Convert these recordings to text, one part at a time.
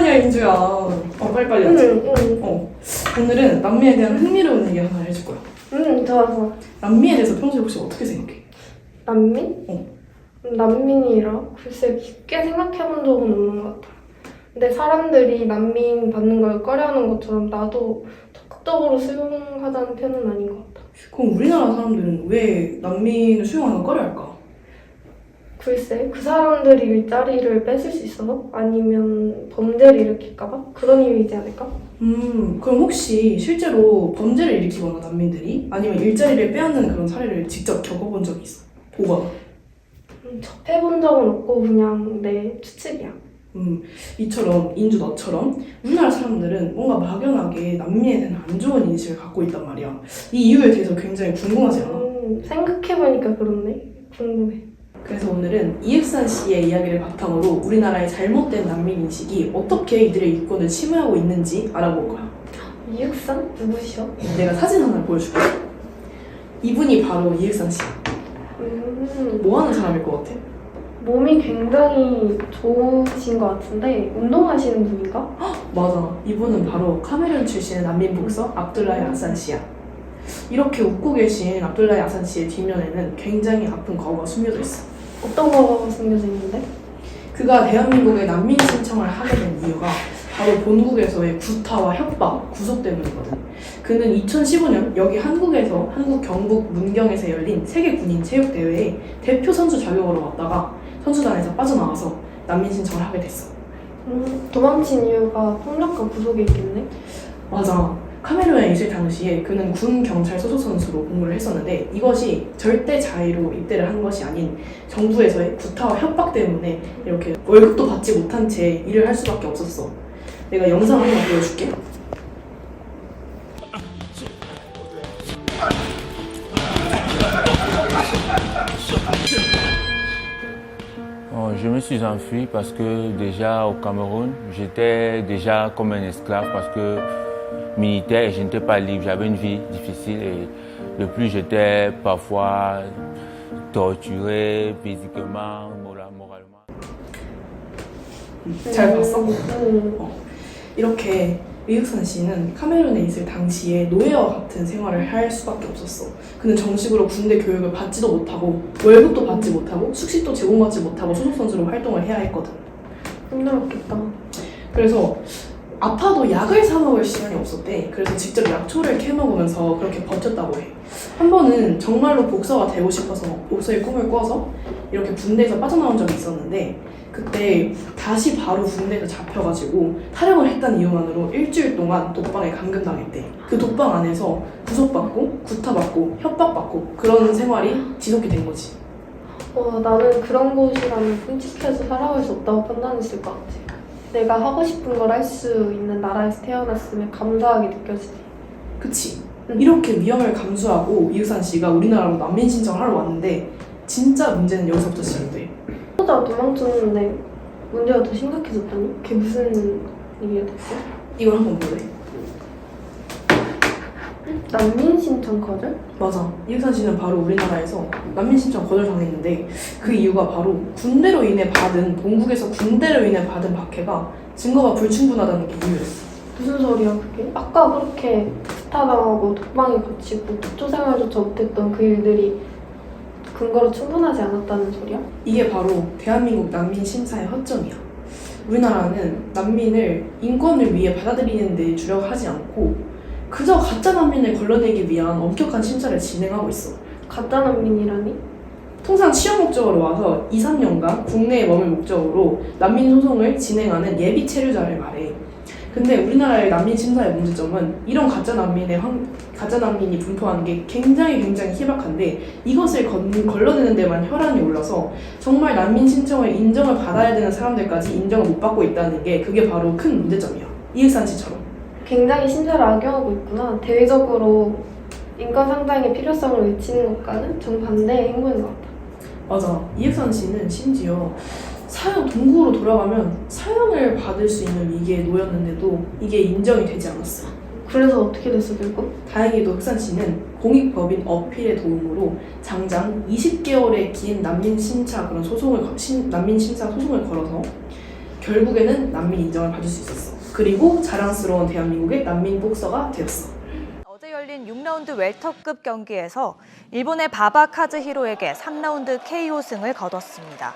아니야 인주야. 빨리빨리 하자. 오늘은 남미에 대한 흥미로운 얘기 하나 해줄 거야. 좋아. 남미에 대해서 평소에 혹시 어떻게 생각해? 난민? 난민이라? 글쎄 깊게 생각해본 적은 없는 것 같아. 근데 사람들이 난민 받는 걸 꺼려하는 것처럼 나도 적극적으로 수용하자는 편은 아닌 것 같아. 그럼 우리나라 사람들은 왜 난민을 수용하는 걸 꺼려할까? 글쎄 그 사람들이 일자리를 뺏을 수 있어서? 아니면 범죄를 일으킬까봐? 그런 이유이지 않을까? 그럼 혹시 실제로 범죄를 일으키거나 난민들이 아니면 일자리를 빼앗는 그런 사례를 직접 겪어본 적이 있어? 보거나? 접해본 적은 없고 그냥 내 추측이야. 이처럼 인주 너처럼 우리나라 사람들은 뭔가 막연하게 남미에 대한 안 좋은 인식을 갖고 있단 말이야. 이 이유에 대해서 굉장히 궁금하지 않아? 생각해보니까 그렇네. 궁금해. 그래서 오늘은 이익산 씨의 이야기를 바탕으로 우리나라의 잘못된 난민 인식이 어떻게 이들의 유권을 침해하고 있는지 알아볼 거야. 이익산? 누구시여? 내가 사진 하나 보여줄게. 이분이 바로 이익산 씨야. 뭐 하는 사람일 것 같아? 몸이 굉장히 좋으신 것 같은데 운동하시는 분인가? 맞아. 이분은 바로 카메룬 출신의 난민 복서 압둘라히 아산 씨야. 이렇게 웃고 계신 압둘라히 아산 씨의 뒷면에는 굉장히 아픈 과거가 숨겨져 있어. 어떤 거가 숨겨져 있는데? 그가 대한민국에 난민 신청을 하게 된 이유가 바로 본국에서의 구타와 협박, 구속 때문이거든. 그는 2015년 여기 한국에서 한국 경북 문경에서 열린 세계 군인 체육 대회에 대표 선수 자격으로 왔다가 선수단에서 빠져나와서 난민 신청을 하게 됐어. 도망친 이유가 폭력과 구속에 있겠네? 맞아. 카메룬에 있을 당시에 그는 군 경찰 소속 선수로 복무를 했었는데 이것이 절대 자의로 입대를 한 것이 아닌 정부에서의 구타와 협박 때문에 이렇게 월급도 받지 못한 채 일을 할 수밖에 없었어. 내가 영상 한번 보여줄게. Je me suis enfui parce que déjà au Cameroun, j'étais déjà comme un esclave parce que militaire et je n'étais pas libre, j'avais une vie difficile et de plus j'étais parfois torturé physiquement, moralement. 잘 봤어? 이렇게 이익산 씨는 카메룬에 있을 당시에 노예와 같은 생활을 할 수밖에 없었어. 그는 정식으로 군대 교육을 받지도 못하고 월급도 받지 못하고 숙식도 제공받지 못하고 소속 선수로 활동을 해야 했거든. 힘들었겠다. 그래서 아파도 약을 사 먹을 시간이 없었대. 그래서 직접 약초를 캐 먹으면서 그렇게 버텼다고 해. 한 번은 정말로 복서가 되고 싶어서 복서의 꿈을 꿔서 이렇게 군대에서 빠져나온 적이 있었는데 그때 다시 바로 군대에서 잡혀가지고 탈영을 했다는 이유만으로 일주일 동안 독방에 감금당했대. 그 독방 안에서 구속받고 구타받고 협박받고 그런 생활이 지속이 된 거지. 나는 그런 곳이라면 끔찍해서 살아갈 수 없다고 판단했을 것 같아. 내가 하고 싶은 걸 할 수 있는 나라에서 태어났으면 감사하게 느껴지지. 그치? 이렇게 위험을 감수하고 이익산 씨가 우리나라로 난민 신청을 하러 왔는데 진짜 문제는 여기서부터 시작돼. 혼자 도망쳤는데 문제가 더 심각해졌다니? 그게 무슨 일이었지? 이걸 한번 볼래? 난민 신청 거절? 맞아. 이익산 씨는 바로 우리나라에서 난민 신청 거절당했는데 그 이유가 바로 군대로 인해 받은 본국에서 군대로 인해 받은 박해가 증거가 불충분하다는 게 이유였어. 무슨 소리야 그게? 아까 그렇게 구타당하고 독방에 갇히고 기초생활조차 못했던 그 일들이 근거로 충분하지 않았다는 소리야? 이게 바로 대한민국 난민 심사의 허점이야. 우리나라는 난민을 인권을 위해 받아들이는 데 주력하지 않고 그저 가짜 난민을 걸러내기 위한 엄격한 심사를 진행하고 있어. 가짜 난민이라니? 통상 취업 목적으로 와서 2, 3년간 국내에 머물 목적으로 난민 소송을 진행하는 예비 체류자를 말해. 근데 우리나라의 난민 심사의 문제점은 이런 가짜 난민이 분포하는 게 굉장히 희박한데 이것을 걸러내는 데만 혈안이 올라서 정말 난민 신청을 인정을 받아야 되는 사람들까지 인정을 못 받고 있다는 게 그게 바로 큰 문제점이야. 이익산 씨처럼. 굉장히 심사를 악용하고 있구나. 대외적으로 인권 상장의 필요성을 외치는 것과는 정반대의 행보인 것 같아. 맞아. 이익산 씨는 심지어 동국으로 돌아가면 사형을 받을 수 있는 위기에 놓였는데도 이게 인정이 되지 않았어. 그래서 어떻게 됐어 결국? 다행히도 흑산 씨는 공익법인 어필의 도움으로 장장 20개월의 긴 난민 심사 소송을 걸어서 결국에는 난민 인정을 받을 수 있었어. 그리고 자랑스러운 대한민국의 난민 복서가 되었어. 어제 열린 6라운드 웰터급 경기에서 일본의 바바 카즈히로에게 3라운드 KO 승을 거뒀습니다.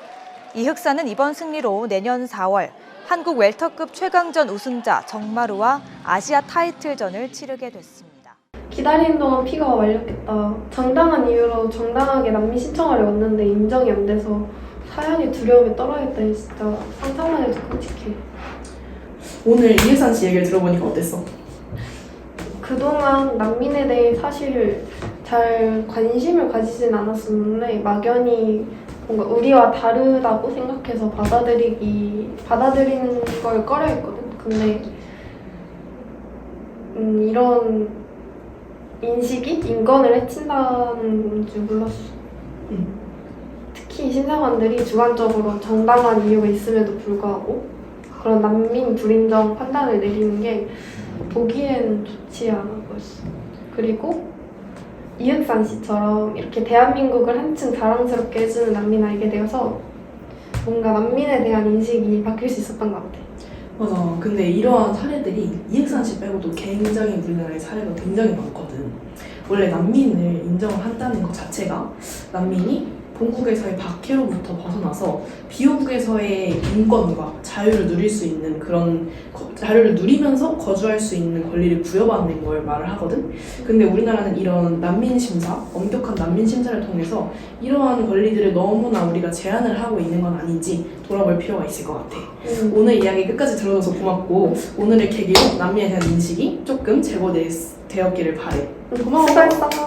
이흑사는 이번 승리로 내년 4월 한국 웰터급 최강전 우승자 정마루와 아시아 타이틀전을 치르게 됐습니다. 기다리는 동안 피가 말렸겠다. 정당한 이유로 정당하게 난민 신청하려 왔는데 인정이 안 돼서 사연이 두려움에 떨어졌다. 진짜 상상만 해도 끔찍해. 오늘 이혜산 씨 얘기를 들어보니까 어땠어? 그동안 난민에 대해 사실 잘 관심을 가지진 않았었는데 막연히 뭔가 우리와 다르다고 생각해서 받아들이는 걸 꺼려했거든. 근데 이런 인식이 인권을 해친다는 줄 몰랐어. 특히 신상관들이 주관적으로 정당한 이유가 있음에도 불구하고 그런 난민 불인정 판단을 내리는 게 보기엔 좋지 않아 보였어. 그리고 이흑산 씨처럼 이렇게 대한민국을 한층 자랑스럽게 해주는 난민을 알게 되어서 뭔가 난민에 대한 인식이 바뀔 수 있었던 것 같아. 맞아. 근데 이러한 사례들이 이흑산 씨 빼고도 굉장히 우리나라의 사례가 굉장히 많거든. 원래 난민을 인정을 한다는 것 자체가 난민이 본국에서의 박해로부터 벗어나서 비혼국에서의 인권과 자유를 누릴 수 있는 그런 자유를 누리면서 거주할 수 있는 권리를 부여받는 걸 말을 하거든. 근데 우리나라는 이런 난민 심사, 엄격한 난민 심사를 통해서 이러한 권리들을 너무나 우리가 제한을 하고 있는 건 아닌지 돌아볼 필요가 있을 것 같아. 오늘 이야기 끝까지 들어줘서 고맙고 오늘을 계기로 난민에 대한 인식이 조금 제고되었기를 바래. 수고했어.